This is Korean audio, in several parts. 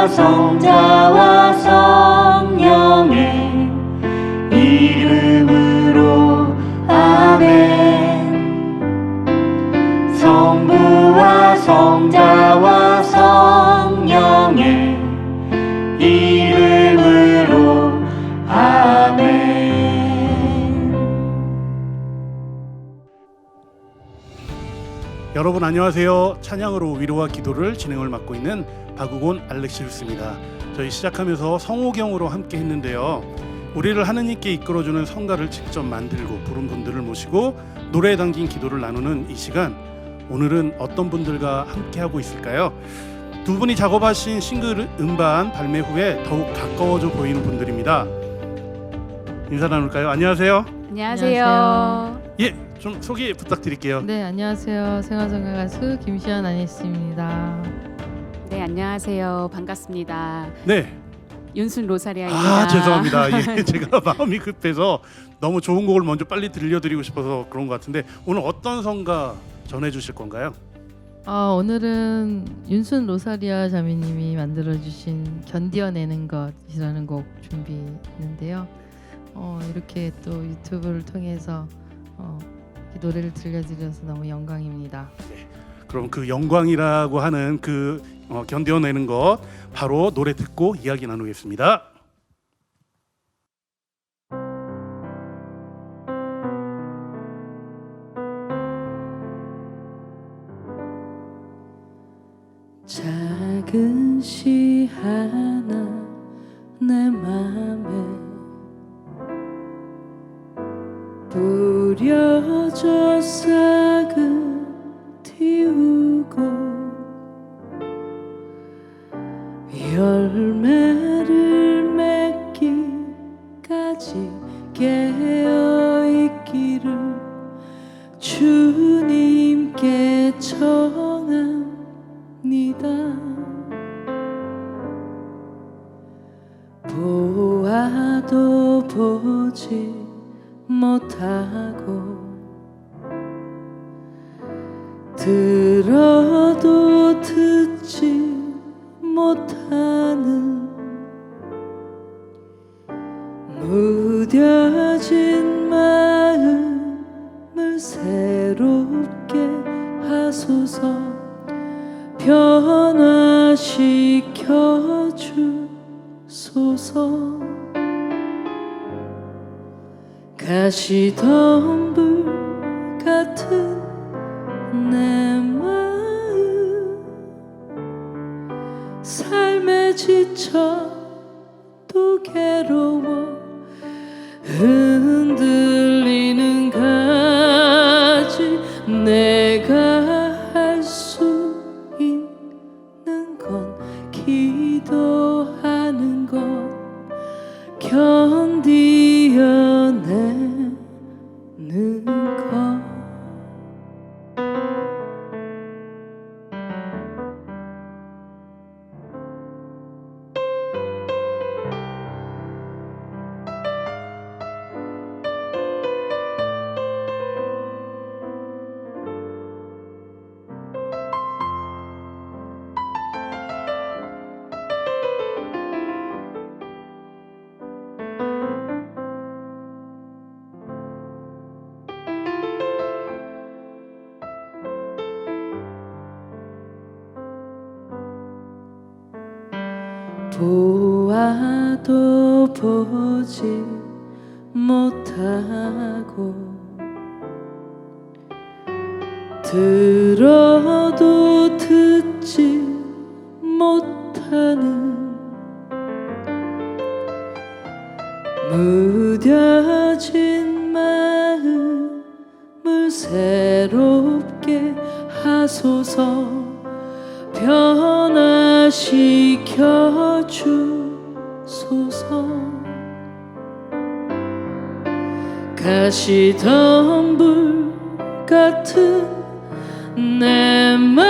성부와 성자와 성령의 이름으로 아멘. 성부와 성자와 성령의 이름으로 아멘. 여러분 안녕하세요. 찬양으로 위로와 기도를 진행을 맡고 있는 박우곤 알렉시우스입니다. 저희 시작하면서 성호경으로 함께 했는데요. 우리를 하느님께 이끌어주는 성가를 직접 만들고 부른 분들을 모시고 노래에 담긴 기도를 나누는 이 시간, 오늘은 어떤 분들과 함께 하고 있을까요? 두 분이 작업하신 싱글 음반 발매 후에 더욱 가까워져 보이는 분들입니다. 인사 나눌까요? 안녕하세요. 안녕하세요. 예, 좀 소개 부탁드릴게요. 네, 안녕하세요. 생활정가 가수 김시연 아니스입니다. 네, 안녕하세요. 반갑습니다. 네. 윤순 로사리아입니다. 죄송합니다. 예, 제가 마음이 급해서 너무 좋은 곡을 먼저 빨리 들려드리고 싶어서 그런 것 같은데, 오늘 어떤 성가 전해주실 건가요? 오늘은 윤순 로사리아 자매님이 만들어주신 견디어내는 것이라는 곡 준비했는데요. 이렇게 또 유튜브를 통해서 이 노래를 들려드려서 너무 영광입니다. 네, 그럼 그 영광이라고 하는 그 견뎌내는 것, 바로 노래 듣고 이야기 나누겠습니다. 작은 시 하나 내 맘에 뿌려져 싹을 틔우고 열매를 맺기까지 깨어있기를 주님께 청합니다. 보아도 보지 못하고 들어도 듣지 못하는 무뎌진 마음을 새롭게 하소서. 변화시켜 주소서. 가시덤불 같은 내 마음, 삶에 지쳐 또 괴로워 흔들리는 가지, 내가 할 수 있는 건 기도하는 것, 견디어내는 것. 보아도 보지 못하고 들어도 듣지 못하는 무뎌진 마음을 새롭게 하소서. 변화시켜 주소서. 가시덤불 같은 내 마음,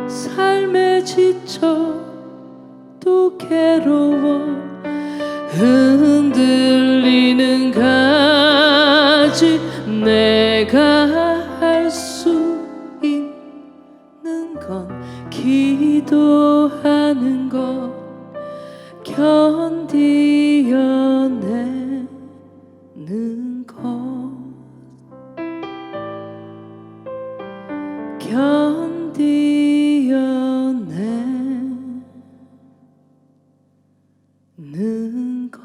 삶에 지쳐 또 괴로워 흔들리는 가지, 내가 할 수 있는 건 기도하는 것 견디어내는 것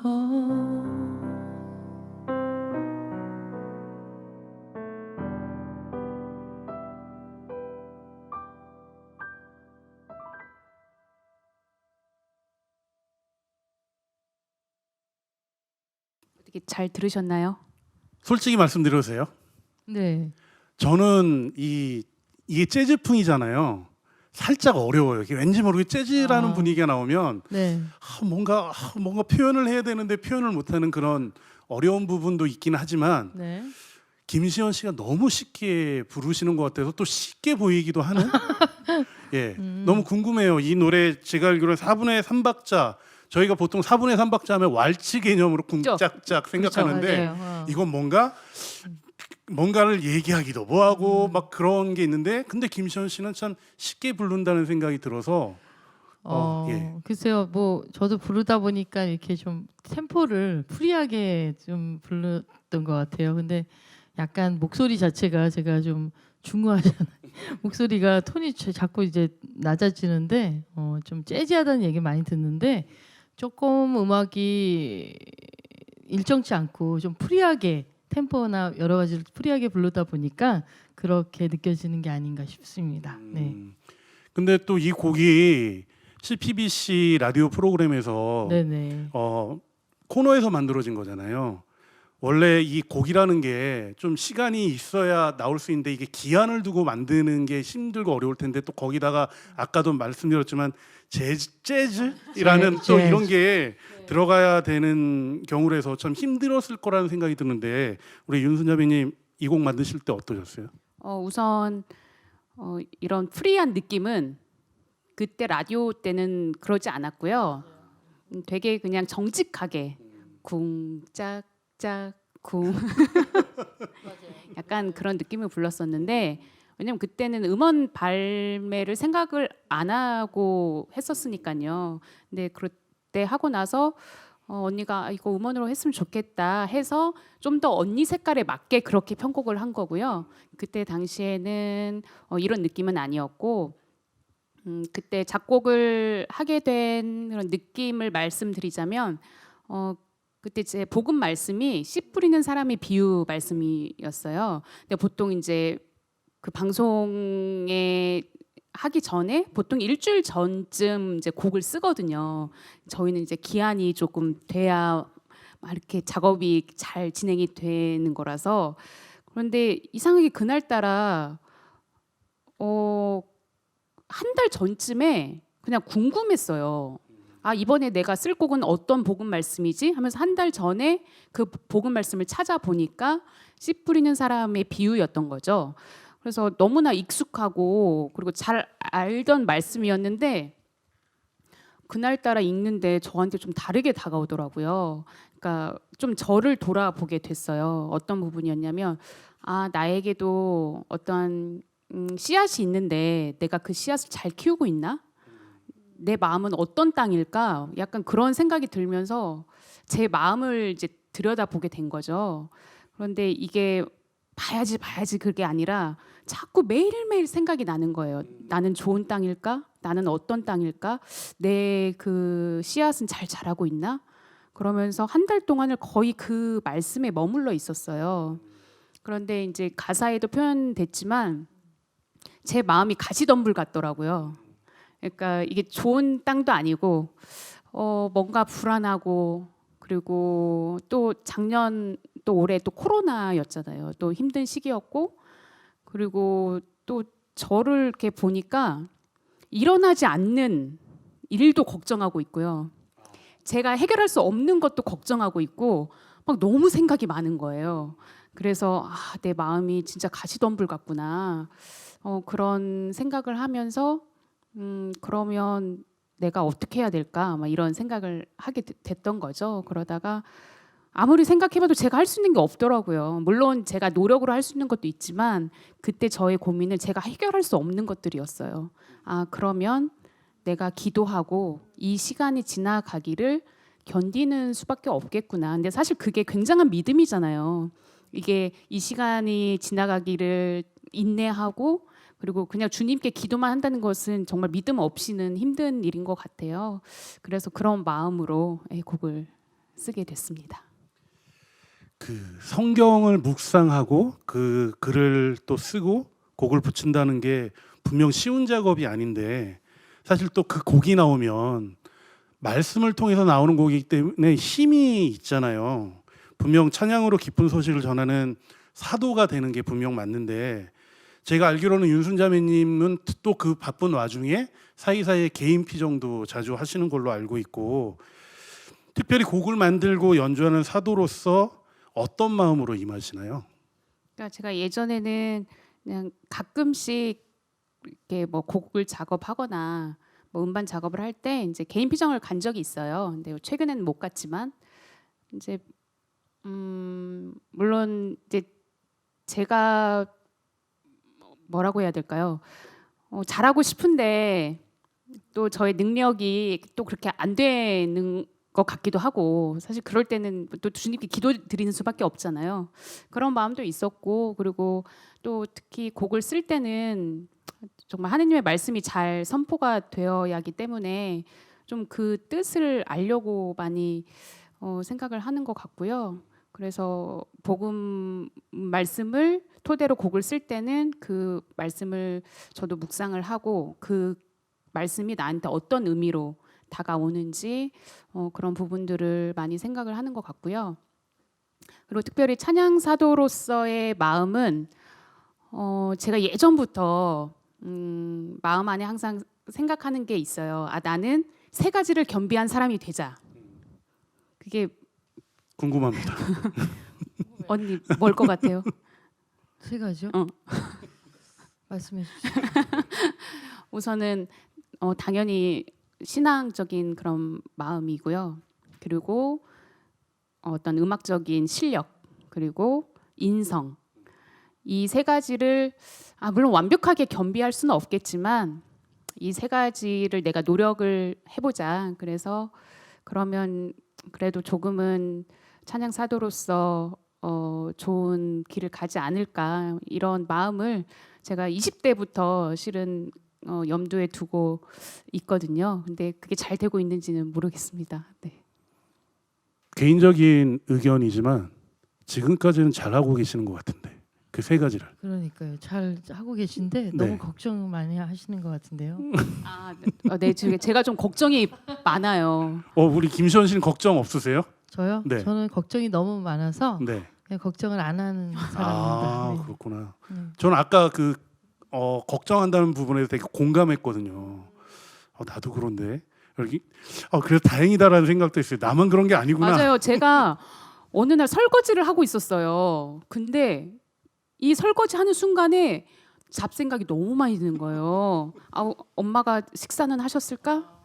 어떻게 잘 들으셨나요? 솔직히 말씀드려도 돼요? 네. 저는 이게 재즈풍이잖아요. 살짝 어려워요. 이게 왠지 모르게 재즈라는 아. 분위기가 나오면 네. 뭔가 표현을 해야 되는데 표현을 못하는 그런 어려운 부분도 있긴 하지만 네. 김시현 씨가 너무 쉽게 부르시는 것 같아서 또 쉽게 보이기도 하는. 예, 너무 궁금해요. 이 노래 제가 알기로는 4분의 3박자. 저희가 보통 4분의 3박자 하면 왈츠 개념으로 쿵짝짝 생각하는데 맞아요. 어. 이건 뭔가를 얘기하기도 뭐하고 막 그런 게 있는데 근데 김시현 씨는 참 쉽게 부른다는 생각이 들어서 예. 글쎄요, 뭐 저도 부르다 보니까 이렇게 좀 템포를 프리하게 좀 불렀던 것 같아요. 근데 약간 목소리 자체가 제가 좀 중후하잖아요. 목소리가 톤이 자꾸 이제 낮아지는데 좀 재즈하다는 얘기 많이 듣는데 조금 음악이 일정치 않고 좀 프리하게 템포나 여러 가지를 프리하게 부르다 보니까 그렇게 느껴지는 게 아닌가 싶습니다. 네. 근데 또 이 곡이 CPBC 라디오 프로그램에서 네네. 코너에서 만들어진 거잖아요. 원래 이 곡이라는 게 좀 시간이 있어야 나올 수 있는데 이게 기한을 두고 만드는 게 힘들고 어려울 텐데 또 거기다가 아까도 말씀드렸지만 재즈이라는 또 재즈. 이런 게 들어가야 되는 경우라서 참 힘들었을 거라는 생각이 드는데 우리 윤순자비님 이 곡 만드실 때 어떠셨어요? 우선 이런 프리한 느낌은 그때 라디오 때는 그러지 않았고요. 되게 그냥 정직하게 쿵짝짝 쿵 약간 그런 느낌을 불렀었는데 왜냐면 그때는 음원 발매를 생각을 안 하고 했었으니까요. 근데 그때 하고 나서 언니가 이거 음원으로 했으면 좋겠다 해서 좀 더 언니 색깔에 맞게 그렇게 편곡을 한 거고요. 그때 당시에는 이런 느낌은 아니었고 그때 작곡을 하게 된 그런 느낌을 말씀드리자면 그때 제 복음 말씀이 씨 뿌리는 사람의 비유 말씀이었어요. 근데 보통 이제 그 방송에 하기 전에 보통 일주일 전쯤 이제 곡을 쓰거든요. 저희는 이제 기한이 조금 돼야 막 이렇게 작업이 잘 진행이 되는 거라서 그런데 이상하게 그날따라 한 달 전쯤에 그냥 궁금했어요. 아 이번에 내가 쓸 곡은 어떤 복음 말씀이지? 하면서 한 달 전에 그 복음 말씀을 찾아보니까 씨 뿌리는 사람의 비유였던 거죠. 그래서 너무나 익숙하고 그리고 잘 알던 말씀이었는데 그날따라 읽는데 저한테 좀 다르게 다가오더라고요. 그러니까 좀 저를 돌아보게 됐어요. 어떤 부분이었냐면 아 나에게도 어떠한 씨앗이 있는데 내가 그 씨앗을 잘 키우고 있나? 내 마음은 어떤 땅일까? 약간 그런 생각이 들면서 제 마음을 이제 들여다보게 된 거죠. 그런데 이게 봐야지 그게 아니라 자꾸 매일매일 생각이 나는 거예요. 나는 좋은 땅일까? 나는 어떤 땅일까? 내 그 씨앗은 잘 자라고 있나? 그러면서 한 달 동안을 거의 그 말씀에 머물러 있었어요. 그런데 이제 가사에도 표현됐지만 제 마음이 가시덤불 같더라고요. 그러니까 이게 좋은 땅도 아니고 뭔가 불안하고 그리고 또 작년 또 올해 또 코로나였잖아요. 또 힘든 시기였고 그리고 또 저를 이렇게 보니까 일어나지 않는 일도 걱정하고 있고요. 제가 해결할 수 없는 것도 걱정하고 있고 막 너무 생각이 많은 거예요. 그래서 내 마음이 진짜 가시덤불 같구나. 그런 생각을 하면서 그러면 내가 어떻게 해야 될까? 막 이런 생각을 하게 됐던 거죠. 그러다가 아무리 생각해봐도 제가 할 수 있는 게 없더라고요. 물론 제가 노력으로 할 수 있는 것도 있지만 그때 저의 고민은 제가 해결할 수 없는 것들이었어요. 그러면 내가 기도하고 이 시간이 지나가기를 견디는 수밖에 없겠구나. 근데 사실 그게 굉장한 믿음이잖아요. 이게 이 시간이 지나가기를 인내하고 그리고 그냥 주님께 기도만 한다는 것은 정말 믿음 없이는 힘든 일인 것 같아요. 그래서 그런 마음으로 곡을 쓰게 됐습니다. 그 성경을 묵상하고 그 글을 또 쓰고 곡을 붙인다는 게 분명 쉬운 작업이 아닌데 사실 또 그 곡이 나오면 말씀을 통해서 나오는 곡이기 때문에 힘이 있잖아요. 분명 찬양으로 기쁜 소식을 전하는 사도가 되는 게 분명 맞는데 제가 알기로는 윤순자매님은 또 그 바쁜 와중에 사이사이에 개인 피정도 자주 하시는 걸로 알고 있고 특별히 곡을 만들고 연주하는 사도로서 어떤 마음으로 임하시나요? 그러니까 제가 예전에는 그냥 가끔씩 이렇게 뭐 곡을 작업하거나 뭐 음반 작업을 할 때 이제 개인 피정을 간 적이 있어요. 근데 최근에는 못 갔지만 이제 물론 이제 제가 뭐라고 해야 될까요? 잘하고 싶은데 또 저의 능력이 또 그렇게 안 되는 것 같기도 하고 사실 그럴 때는 또 주님께 기도 드리는 수밖에 없잖아요. 그런 마음도 있었고 그리고 또 특히 곡을 쓸 때는 정말 하느님의 말씀이 잘 선포가 되어야 하기 때문에 좀 그 뜻을 알려고 많이 생각을 하는 것 같고요. 그래서 복음 말씀을 토대로 곡을 쓸 때는 그 말씀을 저도 묵상을 하고 그 말씀이 나한테 어떤 의미로 다가오는지 그런 부분들을 많이 생각을 하는 것 같고요. 그리고 특별히 찬양 사도로서의 마음은 제가 예전부터 마음 안에 항상 생각하는 게 있어요. 아 나는 세 가지를 겸비한 사람이 되자. 그게 궁금합니다. 언니 뭘 것 같아요? 세 가지요? 말씀해 주세요. 우선은 당연히 신앙적인 그런 마음이고요. 그리고 어떤 음악적인 실력 그리고 인성 이 세 가지를 물론 완벽하게 겸비할 수는 없겠지만 이 세 가지를 내가 노력을 해보자. 그래서 그러면 그래도 조금은 찬양 사도로서 좋은 길을 가지 않을까 이런 마음을 제가 20대부터 실은 염두에 두고 있거든요. 근데 그게 잘 되고 있는지는 모르겠습니다. 네. 개인적인 의견이지만 지금까지는 잘하고 계시는 것 같은데 그 세 가지를. 그러니까요. 잘 하고 계신데 네. 너무 걱정 많이 하시는 것 같은데요. 네, 제가 좀 걱정이 많아요. 우리 김시원 씨는 걱정 없으세요? 저요? 네. 저는 걱정이 너무 많아서 네. 그냥 걱정을 안 하는 아 사람입니다. 그렇구나. 네. 저는 아까 그 걱정한다는 부분에 되게 공감했거든요. 나도 그런데 여기 그래서 다행이다라는 생각도 했어요. 나만 그런 게 아니구나. 맞아요. 제가 어느 날 설거지를 하고 있었어요. 근데 이 설거지 하는 순간에 잡생각이 너무 많이 드는 거예요. 엄마가 식사는 하셨을까?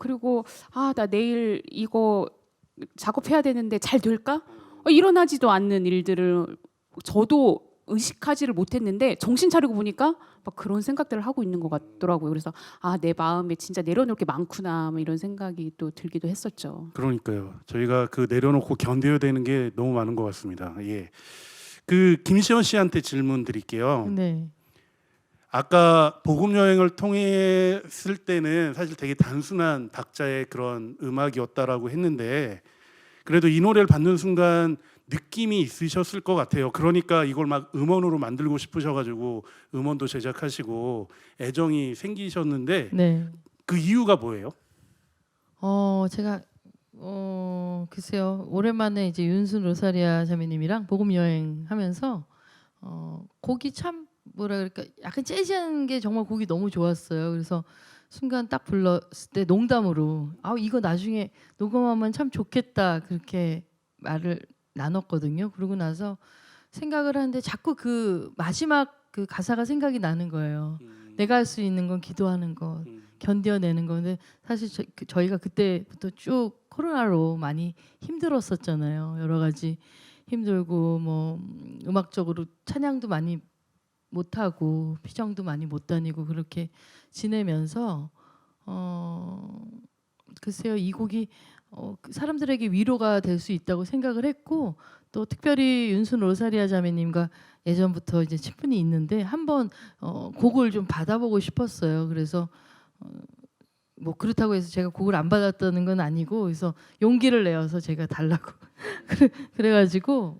그리고 나 내일 이거 작업해야 되는데 잘 될까? 일어나지도 않는 일들을 저도 의식하지를 못했는데 정신 차리고 보니까 막 그런 생각들을 하고 있는 것 같더라고요. 그래서 내 마음에 진짜 내려놓을 게 많구나 이런 생각이 또 들기도 했었죠. 그러니까요. 저희가 그 내려놓고 견뎌야 되는 게 너무 많은 것 같습니다. 예. 그 김시원 씨한테 질문 드릴게요. 네. 아까 복음 여행을 통했을 때는 사실 되게 단순한 박자의 그런 음악이었다라고 했는데 그래도 이 노래를 받는 순간 느낌이 있으셨을 것 같아요. 그러니까 이걸 막 음원으로 만들고 싶으셔가지고 음원도 제작하시고 애정이 생기셨는데 네. 그 이유가 뭐예요? 제가 글쎄요. 오랜만에 이제 윤순 로사리아 자매님이랑 복음 여행 하면서 곡이 참 뭐라 그럴까 약간 재즈한 게 정말 곡이 너무 좋았어요. 그래서 순간 딱 불렀을 때 농담으로 이거 나중에 녹음하면 참 좋겠다 그렇게 말을 나눴거든요. 그러고 나서 생각을 하는데 자꾸 그 마지막 그 가사가 생각이 나는 거예요. 내가 할 수 있는 건 기도하는 것, 견뎌내는 건데 사실 저희가 그때부터 쭉 코로나로 많이 힘들었었잖아요. 여러 가지 힘들고 뭐 음악적으로 찬양도 많이 못 하고 피정도 많이 못 다니고 그렇게 지내면서 글쎄요 이 곡이 그 사람들에게 위로가 될 수 있다고 생각을 했고 또 특별히 윤순 로사리아 자매님과 예전부터 이제 친분이 있는데 한번 곡을 좀 받아보고 싶었어요. 그래서 뭐 그렇다고 해서 제가 곡을 안 받았다는 건 아니고 그래서 용기를 내어서 제가 달라고 그래가지고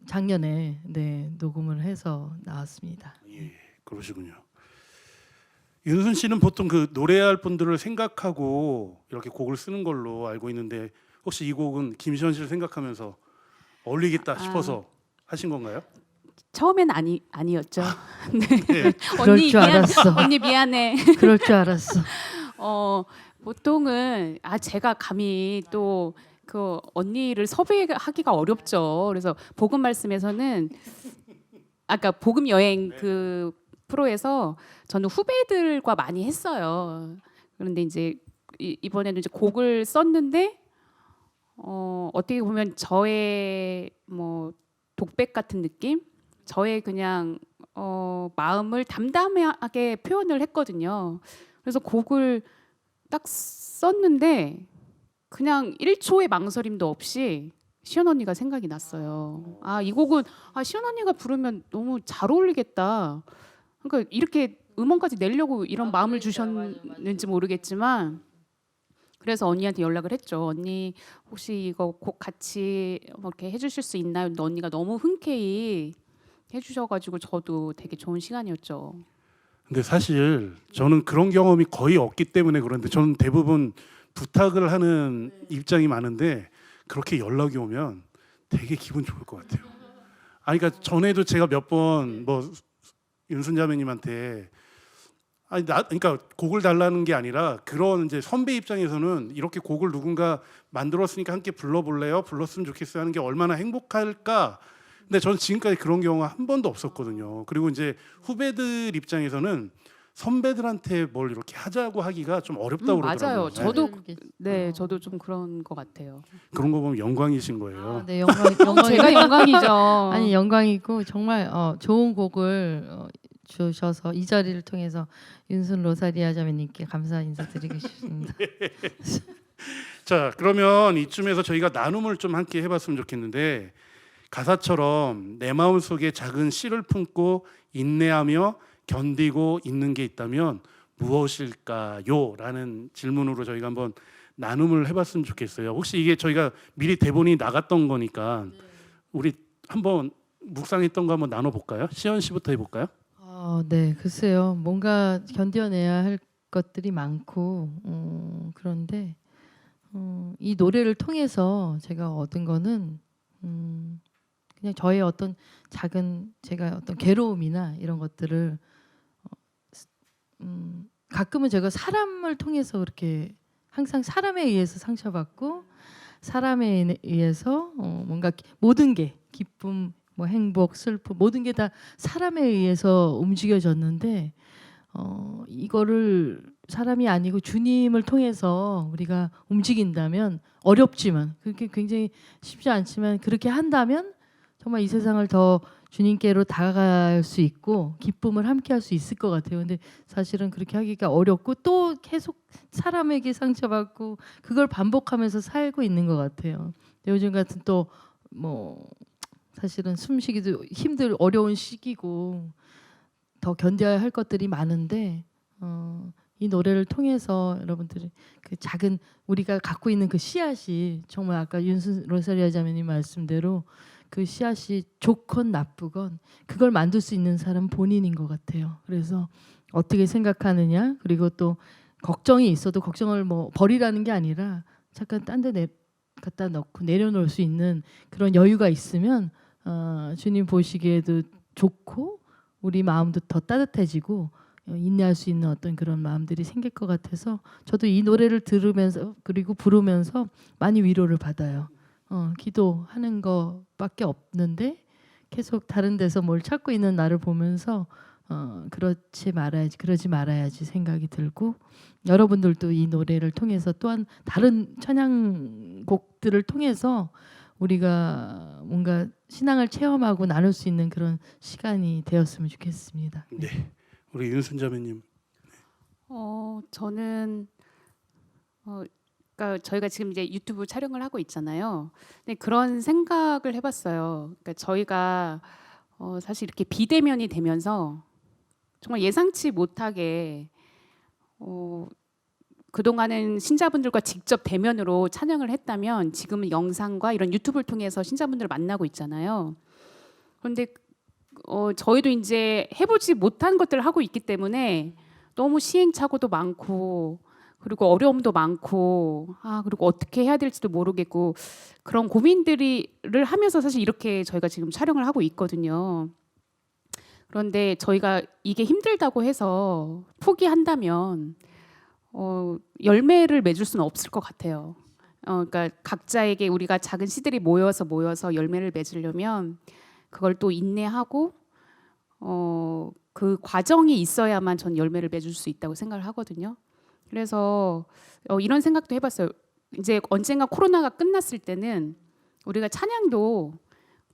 작년에 네, 녹음을 해서 나왔습니다. 예, 그러시군요. 윤순 씨는 보통 그 노래할 분들을 생각하고 이렇게 곡을 쓰는 걸로 알고 있는데 혹시 이 곡은 김시원 씨를 생각하면서 어울리겠다 싶어서 하신 건가요? 처음엔 아니었죠. 네. 그럴 줄 알았어. 언니 미안해. 그럴 줄 알았어. 보통은 제가 감히 또 그 언니를 섭외하기가 어렵죠. 그래서 복음 말씀에서는 아까 복음 여행 그 프로에서 저는 후배들과 많이 했어요. 그런데 이제 이번에는 이제 곡을 썼는데 어떻게 보면 저의 뭐 독백 같은 느낌, 저의 그냥 마음을 담담하게 표현을 했거든요. 그래서 곡을 딱 썼는데 그냥 1초의 망설임도 없이 시연 언니가 생각이 났어요. 이 곡은 시연 언니가 부르면 너무 잘 어울리겠다. 그러니까 이렇게 음원까지 내려고 이런 마음을 주셨는지 모르겠지만 그래서 언니한테 연락을 했죠. 언니 혹시 이거 곡 같이 뭐 이렇게 해주실 수 있나요? 근데 언니가 너무 흔쾌히 해주셔가지고 저도 되게 좋은 시간이었죠. 근데 사실 저는 그런 경험이 거의 없기 때문에 그런데 저는 대부분 부탁을 하는 입장이 많은데 그렇게 연락이 오면 되게 기분 좋을 것 같아요. 그러니까 전에도 제가 몇 번 뭐 윤순 자매님한테 그러니까 곡을 달라는 게 아니라 그런 이제 선배 입장에서는 이렇게 곡을 누군가 만들었으니까 함께 불러볼래요? 불렀으면 좋겠어요 하는 게 얼마나 행복할까? 근데 저는 지금까지 그런 경우가 한 번도 없었거든요. 그리고 이제 후배들 입장에서는 선배들한테 뭘 이렇게 하자고 하기가 좀 어렵다고 맞아요. 그러더라고요. 저도 좀 그런 것 같아요. 그런 거 보면 영광이신 거예요. 네, 영광. 제가 영광이죠. 아니 영광이고 정말 좋은 곡을 주셔서 이 자리를 통해서 윤순 로사리아 자매님께 감사 인사드리고 싶습니다. 자, 그러면 이쯤에서 저희가 나눔을 좀 함께 해봤으면 좋겠는데 가사처럼 내 마음 속에 작은 씨를 품고 인내하며 견디고 있는 게 있다면 무엇일까요? 라는 질문으로 저희가 한번 나눔을 해봤으면 좋겠어요. 혹시 이게 저희가 미리 대본이 나갔던 거니까 우리 한번 묵상했던 거 한번 나눠볼까요? 시연 씨부터 해볼까요? 네, 글쎄요. 뭔가 견뎌내야 할 것들이 많고 그런데 이 노래를 통해서 제가 얻은 거는 그냥 저의 어떤 작은 제가 어떤 괴로움이나 이런 것들을 가끔은 제가 사람을 통해서 그렇게 항상 사람에 의해서 상처받고 사람에 의해서 뭔가 모든 게 기쁨, 뭐 행복, 슬픔 모든 게 다 사람에 의해서 움직여졌는데 이거를 사람이 아니고 주님을 통해서 우리가 움직인다면 어렵지만 그렇게 굉장히 쉽지 않지만 그렇게 한다면 정말 이 세상을 더 주님께로 다가갈 수 있고 기쁨을 함께할 수 있을 것 같아요. 근데 사실은 그렇게 하기가 어렵고 또 계속 사람에게 상처받고 그걸 반복하면서 살고 있는 것 같아요. 요즘 같은 또 뭐 사실은 숨쉬기도 어려운 시기고 더 견뎌야 할 것들이 많은데 이 노래를 통해서 여러분들이 그 작은 우리가 갖고 있는 그 씨앗이 정말 아까 윤순 로사리아 자매님 말씀대로 그 씨앗이 좋건 나쁘건 그걸 만들 수 있는 사람은 본인인 것 같아요. 그래서 어떻게 생각하느냐 그리고 또 걱정이 있어도 걱정을 뭐 버리라는 게 아니라 잠깐 딴 데 갖다 넣고 내려놓을 수 있는 그런 여유가 있으면 주님 보시기에도 좋고 우리 마음도 더 따뜻해지고 인내할 수 있는 어떤 그런 마음들이 생길 것 같아서 저도 이 노래를 들으면서 그리고 부르면서 많이 위로를 받아요. 기도하는 것밖에 없는데 계속 다른 데서 뭘 찾고 있는 나를 보면서 그러지 말아야지 생각이 들고 여러분들도 이 노래를 통해서 또한 다른 찬양곡들을 통해서 우리가 뭔가 신앙을 체험하고 나눌 수 있는 그런 시간이 되었으면 좋겠습니다. 네, 우리 윤순 자매님. 저는 그러니까 저희가 지금 이제 유튜브 촬영을 하고 있잖아요. 근데 그런 생각을 해봤어요. 그러니까 저희가 사실 이렇게 비대면이 되면서 정말 예상치 못하게 그동안은 신자분들과 직접 대면으로 찬양을 했다면 지금은 영상과 이런 유튜브를 통해서 신자분들을 만나고 있잖아요. 그런데 저희도 이제 해보지 못한 것들을 하고 있기 때문에 너무 시행착오도 많고 그리고 어려움도 많고 그리고 어떻게 해야 될지도 모르겠고 그런 고민들을 하면서 사실 이렇게 저희가 지금 촬영을 하고 있거든요. 그런데 저희가 이게 힘들다고 해서 포기한다면 열매를 맺을 수는 없을 것 같아요. 그러니까 각자에게 우리가 작은 씨들이 모여서 열매를 맺으려면 그걸 또 인내하고 그 과정이 있어야만 전 열매를 맺을 수 있다고 생각을 하거든요. 그래서 이런 생각도 해봤어요. 이제 언젠가 코로나가 끝났을 때는 우리가 찬양도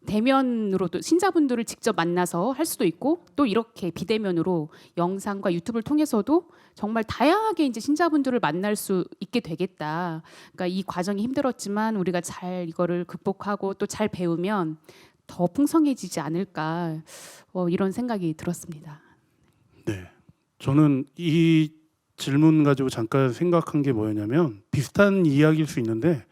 대면으로도 신자분들을 직접 만나서 할 수도 있고 또 이렇게 비대면으로 영상과 유튜브를 통해서도 정말 다양하게 이제 신자분들을 만날 수 있게 되겠다. 그러니까 이 과정이 힘들었지만 우리가 잘 이거를 극복하고 또 잘 배우면 더 풍성해지지 않을까 이런 생각이 들었습니다. 네, 저는 이 질문 가지고 잠깐 생각한 게 뭐였냐면 비슷한 이야기일 수 있는데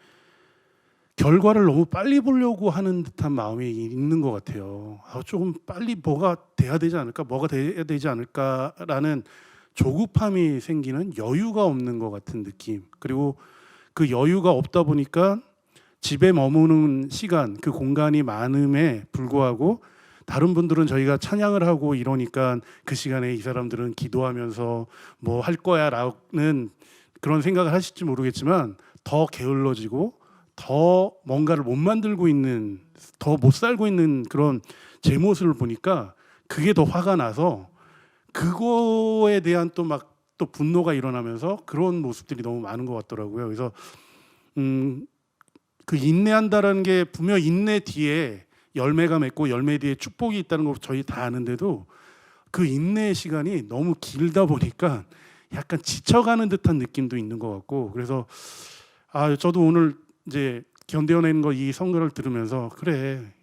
결과를 너무 빨리 보려고 하는 듯한 마음이 있는 것 같아요. 조금 빨리 뭐가 돼야 되지 않을까, 뭐가 돼야 되지 않을까라는 조급함이 생기는 여유가 없는 것 같은 느낌. 그리고 그 여유가 없다 보니까 집에 머무는 시간, 그 공간이 많음에 불구하고 다른 분들은 저희가 찬양을 하고 이러니까 그 시간에 이 사람들은 기도하면서 뭐 할 거야라는 그런 생각을 하실지 모르겠지만 더 게을러지고 더 뭔가를 못 만들고 있는, 더 못 살고 있는 그런 제 모습을 보니까 그게 더 화가 나서 그거에 대한 또 막 또 분노가 일어나면서 그런 모습들이 너무 많은 것 같더라고요. 그래서 그 인내한다라는 게 분명 인내 뒤에 열매가 맺고 열매 뒤에 축복이 있다는 거 저희 다 아는데도 그 인내의 시간이 너무 길다 보니까 약간 지쳐가는 듯한 느낌도 있는 것 같고 그래서 저도 오늘 이제 견뎌내는 거 이 선거를 들으면서 그래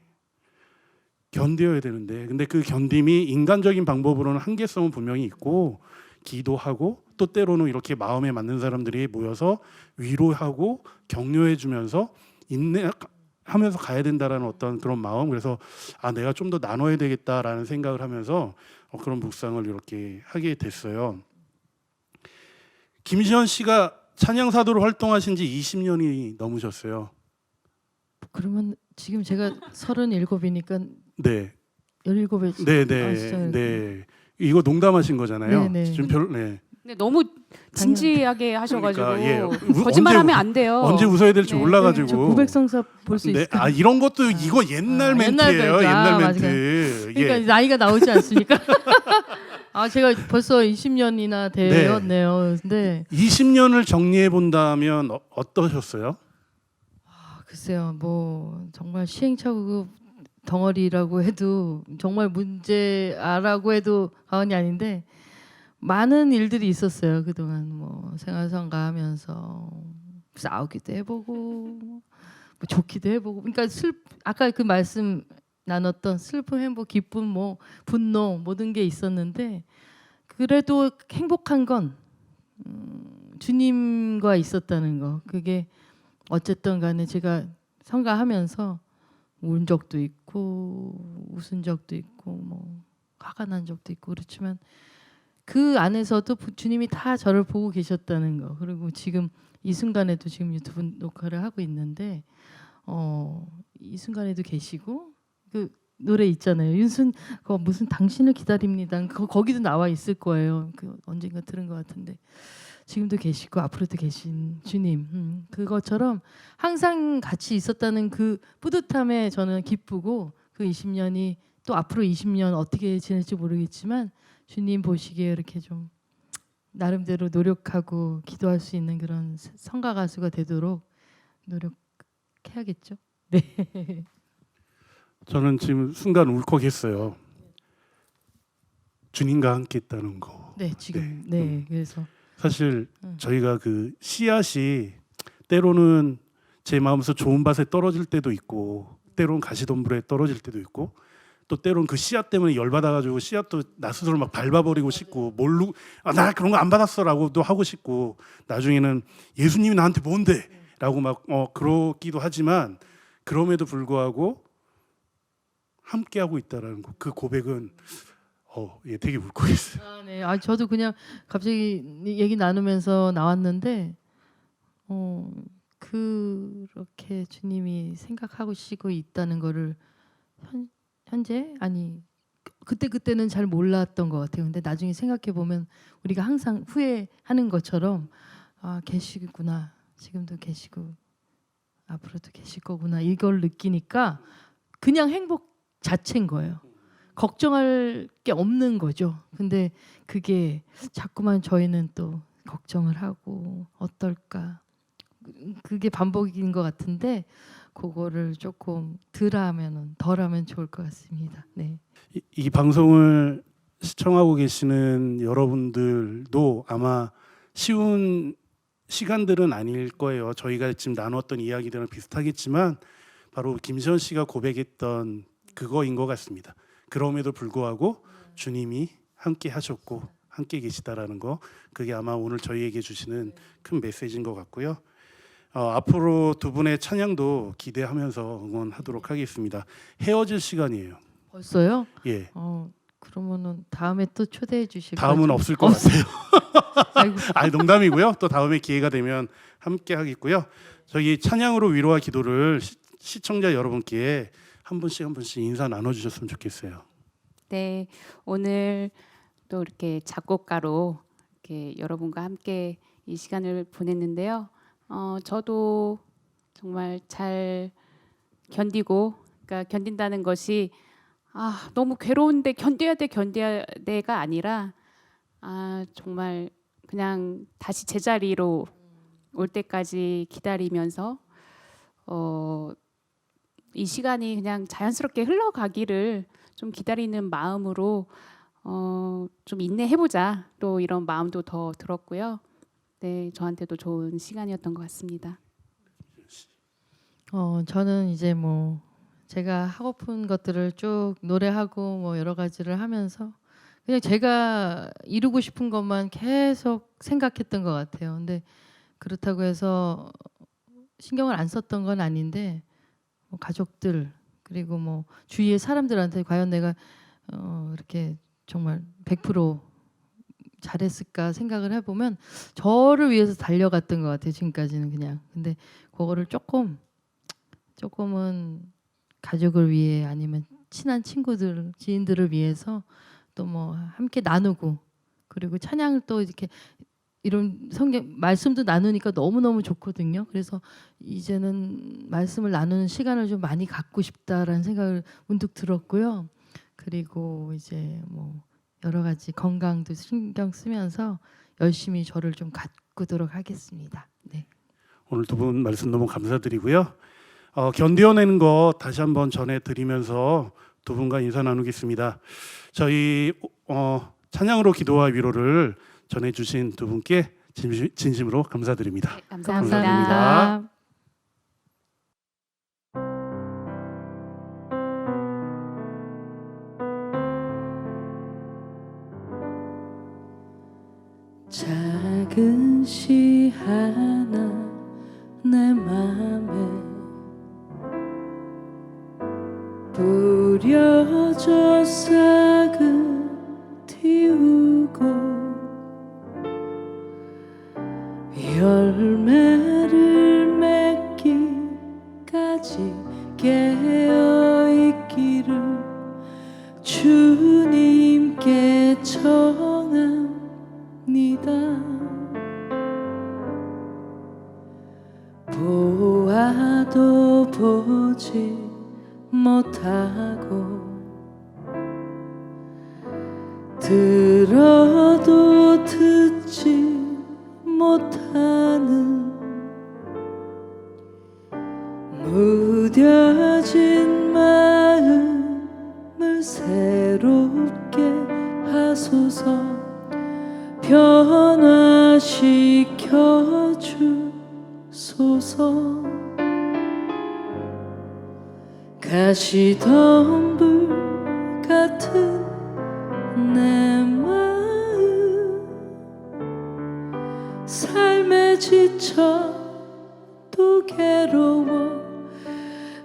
견뎌야 되는데 근데 그 견딤이 인간적인 방법으로는 한계성은 분명히 있고 기도하고 또 때로는 이렇게 마음에 맞는 사람들이 모여서 위로하고 격려해 주면서 인내하면서 가야 된다라는 어떤 그런 마음 그래서 내가 좀 더 나눠야 되겠다라는 생각을 하면서 그런 묵상을 이렇게 하게 됐어요. 김시현 씨가 찬양사도로 활동하신 지 20년이 넘으셨어요. 그러면 지금 제가 37이니까 네. 17에 네. 이거 농담하신 거잖아요. 네. 지금 근데 너무 진지하게 하셔가지고 그러니까, 거짓말하면 안 돼요. 언제 웃어야 될지 네. 몰라가지고. 저 고백성사 볼 수 있어요. 이런 것도 이거 옛날 멘트예요. 옛날 멘트. 그러니까 나이가 나오지 않습니까? 제가 벌써 20년이나 되었네요. 근데 20년을 정리해 본다면 어떠셨어요? 글쎄요, 뭐 정말 시행착오 덩어리라고 해도 정말 문제라고 해도 과언이 아닌데 많은 일들이 있었어요. 그동안 뭐 생활상가 하면서 싸우기도 해보고 뭐 좋기도 해보고 그러니까 아까 그 말씀 나눴던 슬픔, 행복, 기쁨, 뭐 분노 모든 게 있었는데 그래도 행복한 건 주님과 있었다는 거. 그게 어쨌든 간에 제가 성가하면서 운 적도 있고 웃은 적도 있고 뭐 화가 난 적도 있고 그렇지만 그 안에서도 주님이 다 저를 보고 계셨다는 거. 그리고 지금 이 순간에도 지금 유튜브 녹화를 하고 있는데 이 순간에도 계시고 그 노래 있잖아요. 윤순 그거 무슨 당신을 기다립니다. 거기도 나와 있을 거예요. 그 언젠가 들은 것 같은데 지금도 계시고 앞으로도 계신 주님 그것처럼 항상 같이 있었다는 그 뿌듯함에 저는 기쁘고 그 20년이 또 앞으로 20년 어떻게 지낼지 모르겠지만 주님 보시기에 이렇게 좀 나름대로 노력하고 기도할 수 있는 그런 성가 가수가 되도록 노력해야겠죠. 네. 저는 지금 순간 울컥했어요. 주님과 함께 있다는 거. 네, 지금 그래서 사실 저희가 그 씨앗이 때로는 제 마음에서 좋은 밭에 떨어질 때도 있고, 때로는 가시덤불에 떨어질 때도 있고, 또 때로는 그 씨앗 때문에 열받아가지고 씨앗도 나 스스로 막 밟아버리고 싶고, 모르고 나 그런 거 안 받았어라고도 하고 싶고, 나중에는 예수님이 나한테 뭔데라고 막 그러기도 하지만, 그럼에도 불구하고 함께 하고 있다라는 거, 그 고백은 예, 되게 울컥했어요. 아, 네. 아, 저도 그냥 갑자기 얘기 나누면서 나왔는데 그렇게 주님이 생각하고 시고 있다는 거를 현재 아니 그때는 잘 몰랐던 것 같아요. 근데 나중에 생각해 보면 우리가 항상 후회하는 것처럼 아, 계시구나. 지금도 계시고 앞으로도 계실 거구나. 이걸 느끼니까 그냥 행복 자체인 거예요. 걱정할 게 없는 거죠. 근데 그게 자꾸만 저희는 또 걱정을 하고 어떨까. 그게 반복인 것 같은데 그거를 조금 덜 하면 좋을 것 같습니다. 네. 이 방송을 시청하고 계시는 여러분들도 아마 쉬운 시간들은 아닐 거예요. 저희가 지금 나눴던 이야기들은 비슷하겠지만 바로 김시현 씨가 고백했던 그거인 것 같습니다. 그럼에도 불구하고 주님이 함께 하셨고 함께 계시다라는 거, 그게 아마 오늘 저희에게 주시는 큰 메시지인 것 같고요. 앞으로 두 분의 찬양도 기대하면서 응원하도록 하겠습니다. 헤어질 시간이에요. 벌써요? 예. 그러면은 다음에 또 초대해 주실 다음은 거죠? 없을 것 같아요. 아이고. 아니, 농담이고요. 또 다음에 기회가 되면 함께 하겠고요. 저희 찬양으로 위로와 기도를 시청자 여러분께 한 분씩 인사 나눠주셨으면 좋겠어요. 네, 오늘 또 이렇게 작곡가로 이렇게 여러분과 함께 이 시간을 보냈는데요. 저도 정말 잘 견디고, 그러니까 견딘다는 것이 너무 괴로운데 견뎌야 돼가 아니라 정말 그냥 다시 제자리로 올 때까지 기다리면서 이 시간이 그냥 자연스럽게 흘러가기를 좀 기다리는 마음으로 좀 인내해보자, 또 이런 마음도 더 들었고요. 네, 저한테도 좋은 시간이었던 것 같습니다. 저는 이제 뭐 제가 하고픈 것들을 쭉 노래하고 뭐 여러 가지를 하면서 그냥 제가 이루고 싶은 것만 계속 생각했던 것 같아요. 근데 그렇다고 해서 신경을 안 썼던 건 아닌데 뭐 가족들 그리고 뭐 주위의 사람들한테 과연 내가 이렇게 정말 100% 잘했을까 생각을 해보면 저를 위해서 달려갔던 것 같아요. 지금까지는 그냥. 근데 그거를 조금은 가족을 위해 아니면 친한 친구들, 지인들을 위해서 또 뭐 함께 나누고 그리고 찬양을 또 이렇게 이런 성경 말씀도 나누니까 너무너무 좋거든요. 그래서 이제는 말씀을 나누는 시간을 좀 많이 갖고 싶다라는 생각을 문득 들었고요. 그리고 이제 뭐 여러 가지 건강도 신경 쓰면서 열심히 저를 좀 가꾸도록 하겠습니다. 네. 오늘 두 분 말씀 너무 감사드리고요. 견뎌내는 거 다시 한번 전해드리면서 두 분과 인사 나누겠습니다. 저희 찬양으로 기도와 위로를 전해주신 두 분께 진심으로 감사드립니다. 네, 감사합니다. 감사합니다. 작은 시 하나 내 맘에 뿌려져 싹을 틔우고 열매를 맺기까지 깨어 있기를 주님께 청합니다. 보아도 보지 못하고 들어도 듣지 못하는 무뎌진 마음을 새롭게 하소서. 변화시켜 주소서. 가시덤불 같은 내 마음 삶에 지쳐 또 괴로워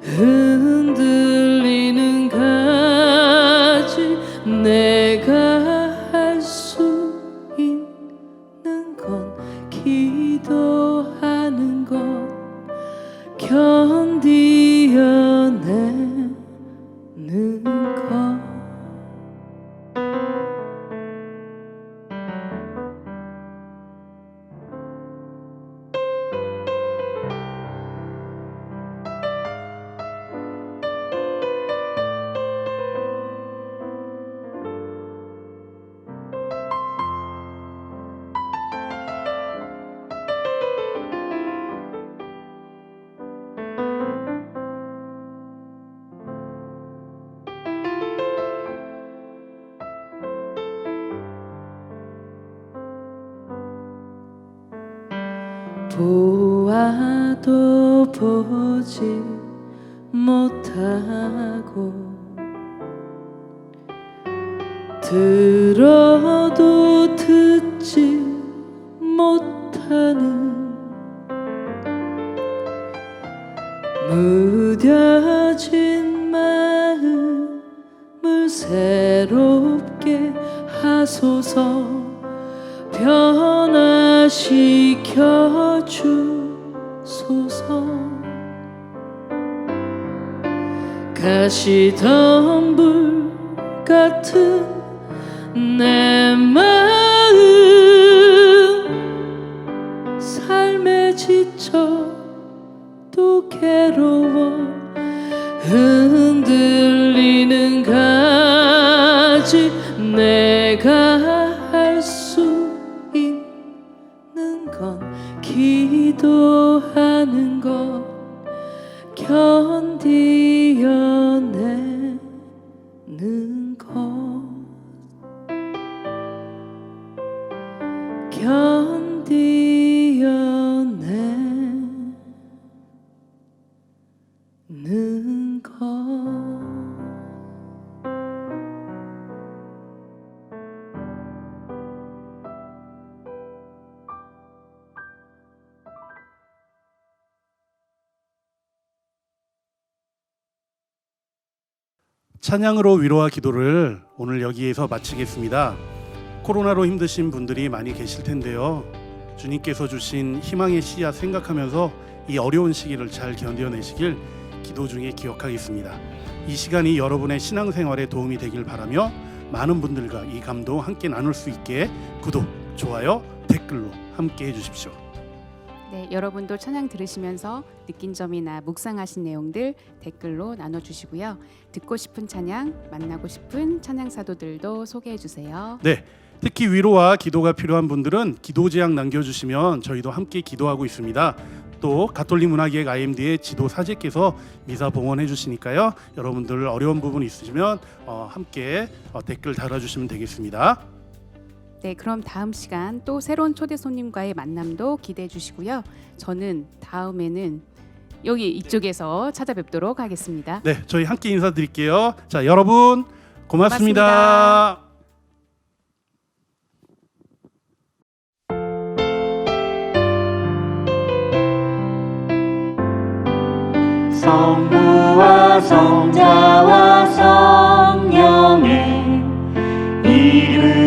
흔들리는 가지 내가 할 수 있는 건 기도하는 것 견디어내는 것 보아도 보지 못하고 들어도 듣지 못하는 무뎌진 마음을 새롭게 하소서 변화시켜 주소서 가시덤불 같은 내 마음 삶에 지쳐 또 괴로워 흔들리는 가지 내가 할 수 있는 건 기도하는 것 견디어내는 것 견디어내는 것 찬양으로 위로와 기도를 오늘 여기에서 마치겠습니다. 코로나로 힘드신 분들이 많이 계실 텐데요. 주님께서 주신 희망의 씨앗 생각하면서 이 어려운 시기를 잘 견뎌내시길 기도 중에 기억하겠습니다. 이 시간이 여러분의 신앙생활에 도움이 되길 바라며 많은 분들과 이 감동 함께 나눌 수 있게 구독, 좋아요, 댓글로 함께 해주십시오. 네, 여러분도 찬양 들으시면서 느낀 점이나 묵상하신 내용들 댓글로 나눠주시고요. 듣고 싶은 찬양, 만나고 싶은 찬양 사도들도 소개해 주세요. 네, 특히 위로와 기도가 필요한 분들은 기도 제약 남겨주시면 저희도 함께 기도하고 있습니다. 또 가톨릭 문화기획 IMD의 지도 사제께서 미사 봉헌해 주시니까요. 여러분들 어려운 부분 있으시면 함께 댓글 달아주시면 되겠습니다. 네, 그럼 다음 시간 또 새로운 초대 손님과의 만남도 기대해 주시고요. 저는 다음에는 여기 이쪽에서 찾아뵙도록 하겠습니다. 네, 저희 함께 인사드릴게요. 자, 여러분 고맙습니다. 성부와 성자와 성령의 이름